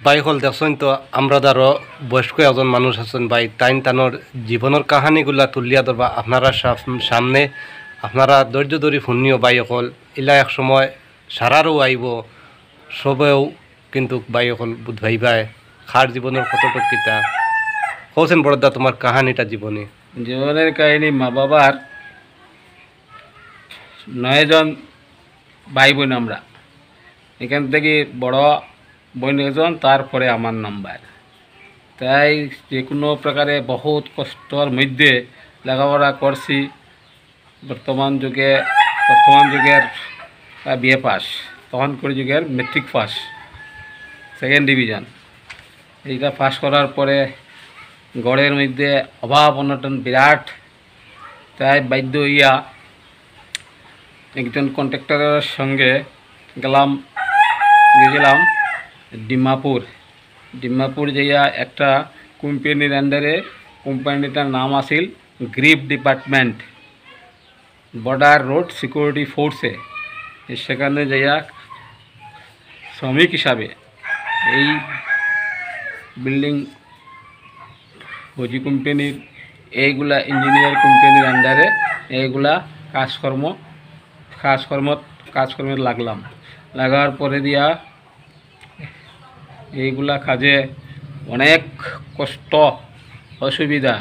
By হল দেখছেন তো আমরা দ্বারো বয়স্ক একজন মানুষ আছেন ভাই তানোর জীবনের কাহানিগুলা তুলিয়া ধরবা আপনারা সামনে আপনারা ধৈর্য ধরি শুনিও বাই হল ইলা এক সময় সারারও আইব সবেও কিন্তু বাই হল ভাইবাই খার জীবনের কতটুকিতা হোসেন বড়দা তোমার কাহানিটা জীবনের কাহিনী মা বাবার 9 জন ভাই বোন আমরা এখান থেকে বড় বোন একজন তারপরে আমার নাম্বার তাই যে কোনো প্রকারে বহুত কষ্টর মধ্যে লেখাপড়া করছি বর্তমান যুগের বিএ পাস তখন করে যুগের মেট্রিক পাস 2nd ডিভিশন এইটা পাস করার পরে গড়ের মধ্যে অভাব অনটন বিরাট তাই বাধ্য হইয়া একজন কন্ট্রাক্টরের সঙ্গে গেছিলাম ডিমাপুর যাইয়া একটা কোম্পানির আন্ডারে কোম্পানিটার নাম আছিল গ্রিপ ডিপার্টমেন্ট বর্ডার রোড সিকিউরিটি ফোর্সে সেখানে যাইয়া শ্রমিক হিসাবে এই বিল্ডিং ফৌজি কোম্পানির এইগুলা ইঞ্জিনিয়ার কোম্পানির আন্ডারে এইগুলা কাজকর্মে লাগার পরে দিয়া এইগুলা কাজে অনেক কষ্ট অসুবিধা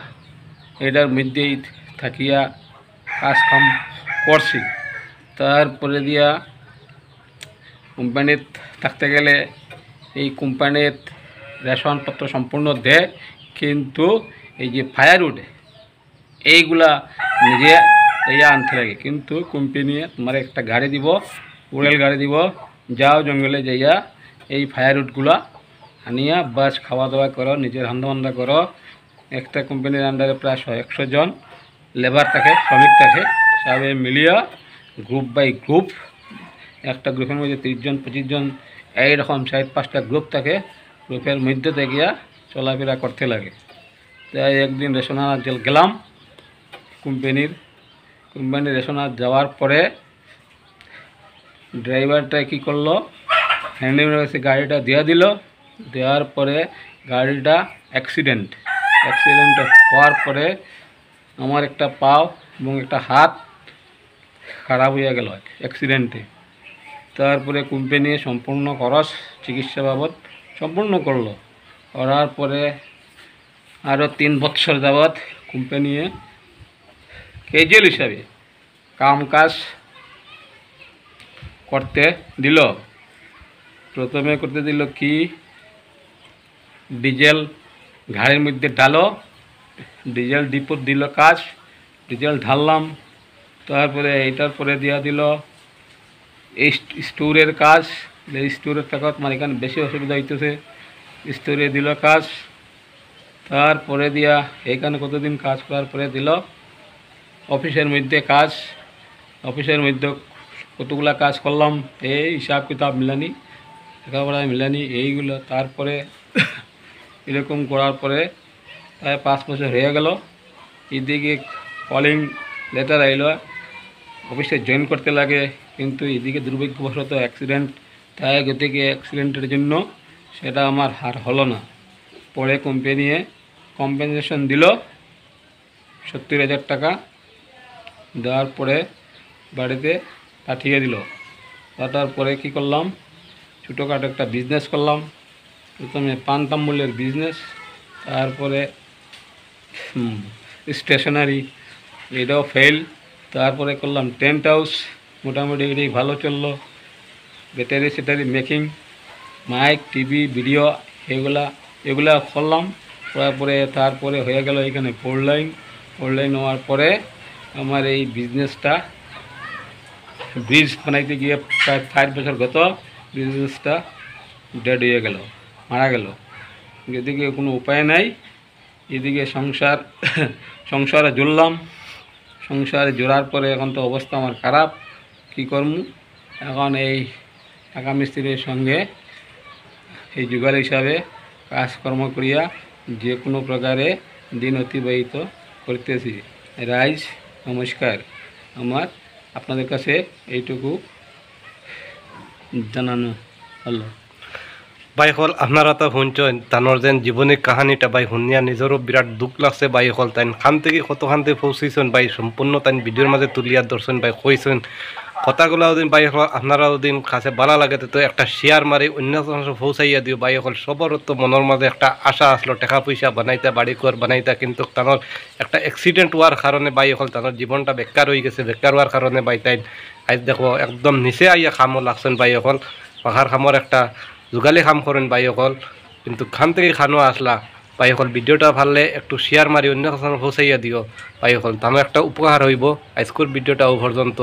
এটার মধ্যেই থাকিয়া কাম করছি। তারপরে দিয়া কোম্পানিত থাকতে গেলে এই কোম্পানির রেশনপত্র সম্পূর্ণ দেয়, কিন্তু এই যে ফায়ারউড এইগুলা নিজে আনতে লাগে। কিন্তু কোম্পানি তোমার একটা গাড়ি দিব, উড়েল গাড়ি দিব, যাও জঙ্গলে যাইয়া এই ফায়ারউডগুলা আনিয়া বাস খাওয়া দাওয়া করো, নিজের রান্না করো। একটা কোম্পানির আন্ডারে প্রায় 100 জন লেবার থাকে, শ্রমিক থাকে, সবাই মিলিয়া গ্রুপ বাই গ্রুপ, একটা গ্রুপের মধ্যে 30 জন 25 জন এইরকম 4-5টা গ্রুপ থাকে। গ্রুপের মধ্যে দেখিয়া চলাফেরা করতে লাগে। তাই একদিন রেশনার গেলাম কোম্পানির রেশনার যাওয়ার পরে ড্রাইভারটা কী করলো, হ্যান্ডের কাছে গাড়িটা দেওয়ার পরে গাড়িটা অ্যাক্সিডেন্ট হওয়ার পরে আমার একটা পাও এবং একটা হাত খারাপ হয়ে গেল অ্যাক্সিডেন্টে। তারপরে কোম্পানি সম্পূর্ণ খরচ চিকিৎসা বাবদ সম্পূর্ণ করলো। করার পরে আরও 3 বছর যাবৎ কোম্পানি ক্যাজুয়াল হিসাবে কাজ করতে দিল। প্রথমে করতে দিল কি, ডিজেল ঘাড়ের মধ্যে ঢালো, ডিজেল ডিপোর দিল কাজ, ডিজেল ঢাললাম। তারপরে এইটার পরে দিয়া দিল এই স্টোরের কাজ, স্টোরের টাকা মানে এখানে বেশি অসুবিধা হইতেছে, স্টোরে দিল কাজ। তারপরে দিয়া এইখানে কতদিন কাজ করার পরে দিল অফিসের মধ্যে কাজ। অফিসের মধ্যে কতগুলা কাজ করলাম, এই হিসাব কিতাব মিলানি, লেখাপড়া মিলানি এইগুলো। তারপরে এরকম করার পরে প্রায় 5 বছর হয়ে গেল। এদিকে কলিং লেটার আইল, অফিসে জয়েন করতে লাগে, কিন্তু এদিকে দুর্ভাগ্যবশত অ্যাক্সিডেন্ট। তাই গতিকে অ্যাক্সিডেন্টের জন্য সেটা আমার হার হলো না। পরে কোম্পানি কম্পেনসেশন দিল 70,000 টাকা। দেওয়ার পরে বাড়িতে পাঠিয়ে দিল। পাঠার পরে কী করলাম, ছোটোখাটো একটা বিজনেস করলাম। প্রথমে পান তাম্বুলের বিজনেস, তারপরে স্টেশনারি, এটাও ফেল। তারপরে করলাম টেন্ট হাউস, মোটামুটি এটাই ভালো চললো। Battery making, mic, TV, video এগুলা করলাম। তারপরে হয়ে গেল এখানে 4 লাইন হওয়ার পরে আমার এই বিজনেসটা ব্রিজ বানাইতে গিয়ে প্রায় 5 বছর গত, বিজনেসটা ডেড হয়ে গেল, মারা গেল। এদিকে কোনো উপায় নাই, এদিকে সংসারে জুড়লাম। সংসারে জোড়ার পরে এখন তো অবস্থা আমার খারাপ, কী করব। এখন এই টাকা মিস্ত্রির সঙ্গে এই জোগাড় হিসাবে কাজকর্ম করিয়া যে কোনো প্রকারে দিন অতিবাহিত করতেছি। রাইজ নমস্কার, আমার আপনাদের কাছে এইটুকু জানানো হলো। বাই হল আপনারা তো শুনছেন তানোর যেন জীবনের কাহানিটা বাই শুনিয়া নিজেরও বিরাট দুঃখ লাগছে বাই হল তাই খান থেকে কতখান থেকে পৌঁছেছেন বাই সম্পূর্ণ তাই ভিডিওর মাঝে তুলিয়া ধরছেন বাই কইছেন কথাগুলো ওদিন বাই হল আপনারা ওদিন কাছে ভালো লাগে তো একটা শেয়ার মারি অন্য পৌঁছাইয়া দিও বাই হল সবর তো মনের মাঝে একটা আশা আসলো টাকা পয়সা বানাইতা বাড়ি ঘর বানাইতা কিন্তু তানোর একটা অ্যাক্সিডেন্ট হওয়ার কারণে বাই হল তানোর জীবনটা বেকার হয়ে গেছে বেকার হওয়ার কারণে বাই তাই আজ দেখো একদম নিচে আইয়া খামও লাগছেন বাই হল পাখার খামর একটা যোগালি কাম করেন বাই অকল কিন্তু খান থেকে খানো আসলা বাই অকল ভিডিওটা ভাললে একটু শেয়ার মারি অন্য পৌঁছাইয়া দিও বাই অকল তানো একটা উপকার হইব আজকের ভিডিওটা পর্যন্ত।